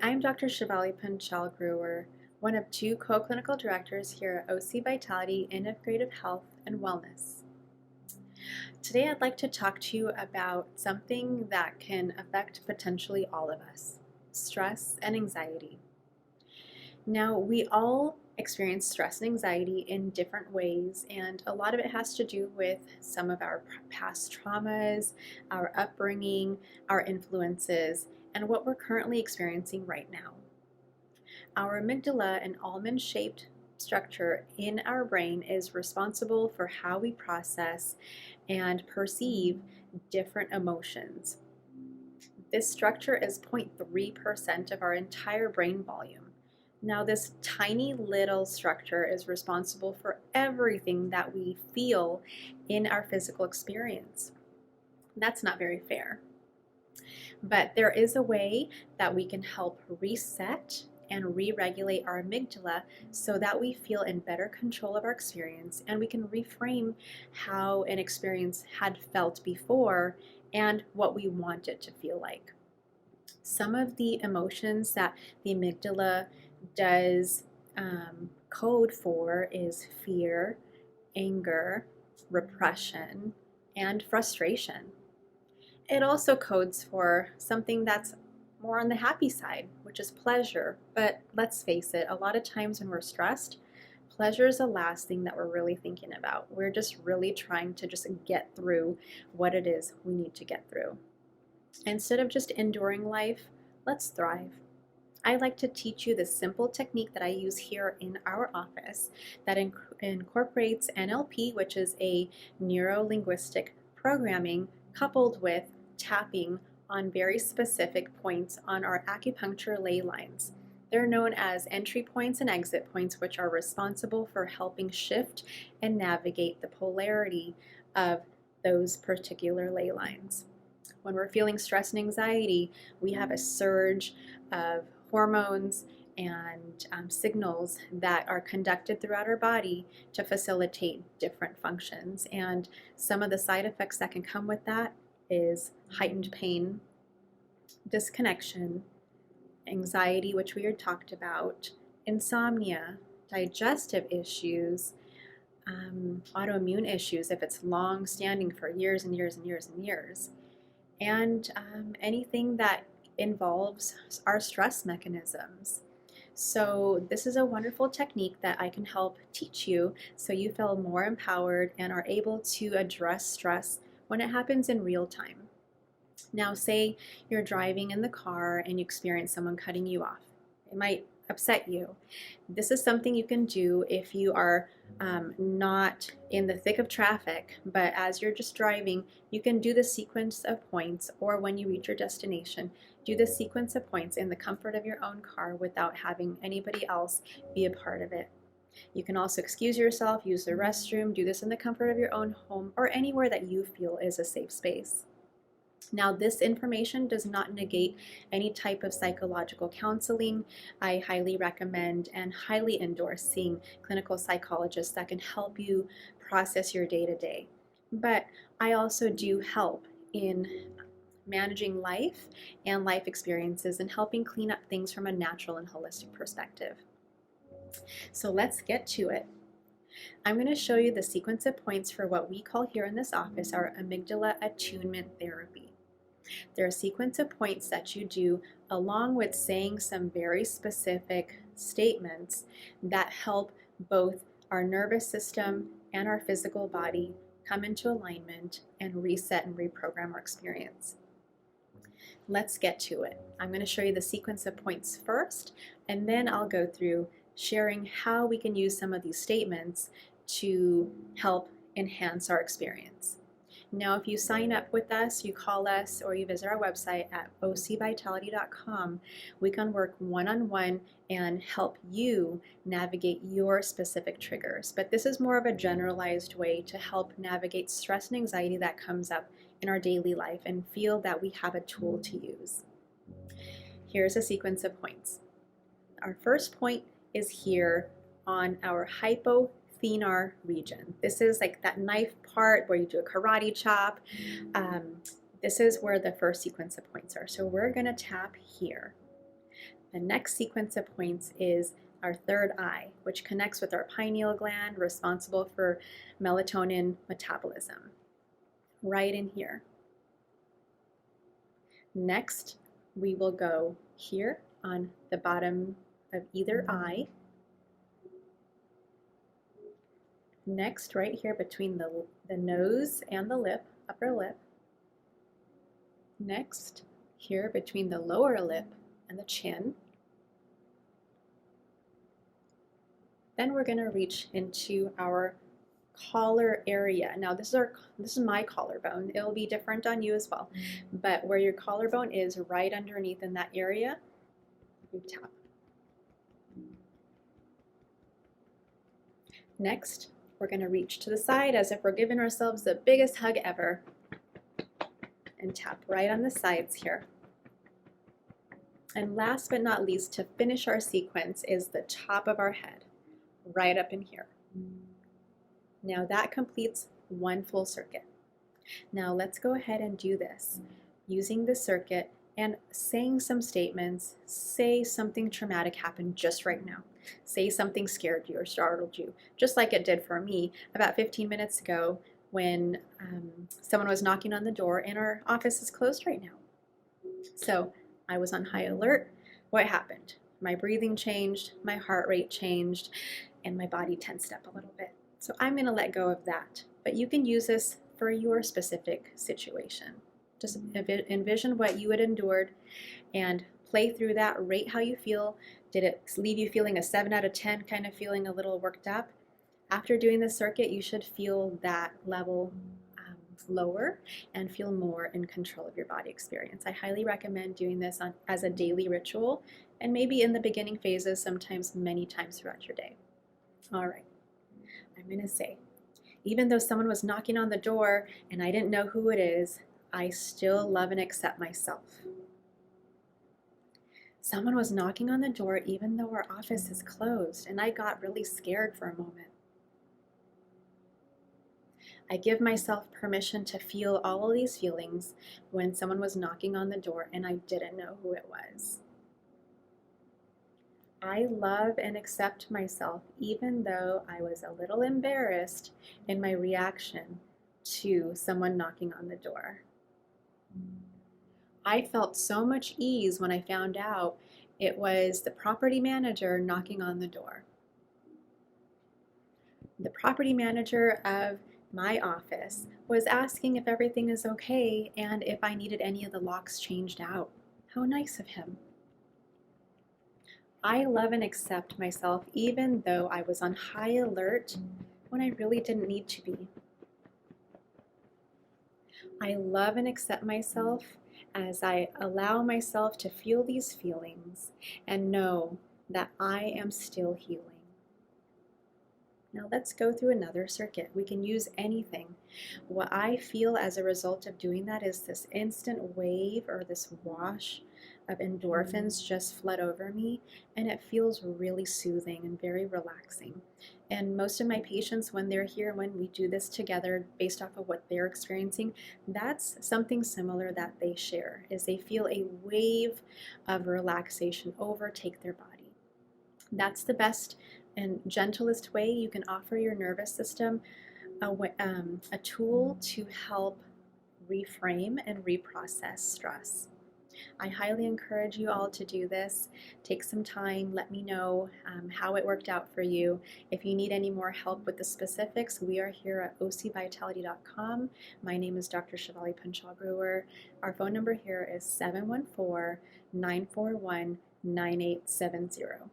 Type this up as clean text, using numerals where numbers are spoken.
I'm Dr. Shivali Panchal Gruer, one of two co-clinical directors here at OC Vitality Integrative Health and Wellness. Today I'd like to talk to you about something that can affect potentially all of us: stress and anxiety. Now, we all experience stress and anxiety in different ways, and a lot of it has to do with some of our past traumas, our upbringing, our influences, and what we're currently experiencing right now. Our amygdala, an almond-shaped structure in our brain, is responsible for how we process and perceive different emotions. This structure is 0.3% of our entire brain volume. Now, this tiny little structure is responsible for everything that we feel in our physical experience. That's not very fair. But there is a way that we can help reset and re-regulate our amygdala so that we feel in better control of our experience, and we can reframe how an experience had felt before and what we want it to feel like. Some of the emotions that the amygdala does code for is fear, anger, repression, and frustration. It also codes for something that's more on the happy side, which is pleasure. But let's face it, a lot of times when we're stressed, pleasure is the last thing that we're really thinking about. We're just really trying to just get through what it is we need to get through. Instead of just enduring life, let's thrive. I like to teach you this simple technique that I use here in our office that incorporates NLP, which is a neuro-linguistic programming, coupled with tapping on very specific points on our acupuncture ley lines. They're known as entry points and exit points, which are responsible for helping shift and navigate the polarity of those particular ley lines. When we're feeling stress and anxiety, we have a surge of hormones and signals that are conducted throughout our body to facilitate different functions. And some of the side effects that can come with that is heightened pain, disconnection, anxiety, which we had talked about, insomnia, digestive issues, autoimmune issues if it's long standing for years and years and years and years, and anything that involves our stress mechanisms. So this is a wonderful technique that I can help teach you so you feel more empowered and are able to address stress when it happens in real time. Now, say you're driving in the car and you experience someone cutting you off. It might upset you. This is something you can do if you are not in the thick of traffic, but as you're just driving, you can do the sequence of points, or when you reach your destination, do the sequence of points in the comfort of your own car without having anybody else be a part of it. You can also excuse yourself, use the restroom, do this in the comfort of your own home or anywhere that you feel is a safe space. Now, this information does not negate any type of psychological counseling. I highly recommend and highly endorse seeing clinical psychologists that can help you process your day-to-day. But I also do help in managing life and life experiences and helping clean up things from a natural and holistic perspective. So let's get to it. I'm going to show you the sequence of points for what we call here in this office our Amygdala Attunement Therapy. There are a sequence of points that you do along with saying some very specific statements that help both our nervous system and our physical body come into alignment and reset and reprogram our experience. Let's get to it. I'm going to show you the sequence of points first, and then I'll go through sharing how we can use some of these statements to help enhance our experience. Now, if you sign up with us, you call us, or you visit our website at ocvitality.com, we can work one-on-one and help you navigate your specific triggers. But this is more of a generalized way to help navigate stress and anxiety that comes up in our daily life and feel that we have a tool to use. Here's a sequence of points. Our first point is here on our hypothenar region. This is like that knife part where you do a karate chop. This is where the first sequence of points are. So we're going to tap here. The next sequence of points is our third eye, which connects with our pineal gland, responsible for melatonin metabolism, right in here. Next, we will go here on the bottom of either eye. Next, right here between the nose and the lip, upper lip. Next, here between the lower lip and the chin. Then we're going to reach into our collar area. Now this is my collarbone. It'll be different on you as well. But where your collarbone is, right underneath in that area, you tap. Next, we're going to reach to the side as if we're giving ourselves the biggest hug ever and tap right on the sides here. And last but not least, to finish our sequence is the top of our head, right up in here. Now that completes one full circuit. Now let's go ahead and do this using the circuit and saying some statements. Say something traumatic happened just right now. Say something scared you or startled you, just like it did for me about 15 minutes ago when someone was knocking on the door and our office is closed right now. So I was on high alert. What happened? My breathing changed, my heart rate changed, and my body tensed up a little bit. So I'm going to let go of that. But you can use this for your specific situation. Just envision what you had endured and play through that, rate how you feel. Did it leave you feeling a 7 out of 10, kind of feeling a little worked up? After doing the circuit, you should feel that level lower and feel more in control of your body experience. I highly recommend doing this as a daily ritual, and maybe in the beginning phases, sometimes many times throughout your day. All right, I'm going to say, even though someone was knocking on the door and I didn't know who it is, I still love and accept myself. Someone was knocking on the door even though our office is closed, and I got really scared for a moment. I give myself permission to feel all of these feelings when someone was knocking on the door and I didn't know who it was. I love and accept myself even though I was a little embarrassed in my reaction to someone knocking on the door. I felt so much ease when I found out it was the property manager knocking on the door. The property manager of my office was asking if everything is okay and if I needed any of the locks changed out. How nice of him. I love and accept myself even though I was on high alert when I really didn't need to be. I love and accept myself as I allow myself to feel these feelings and know that I am still healing. Now let's go through another circuit. We can use anything. What I feel as a result of doing that is this instant wave or this wash of endorphins just flood over me, and it feels really soothing and very relaxing. And most of my patients, when they're here, when we do this together based off of what they're experiencing, that's something similar that they share, is they feel a wave of relaxation overtake their body. That's the best and gentlest way you can offer your nervous system a tool to help reframe and reprocess stress. I highly encourage you all to do this. Take some time, let me know how it worked out for you. If you need any more help with the specifics, we are here at ocvitality.com. My name is Dr. Shivali Panchal Gruer. Our phone number here is 714-941-9870.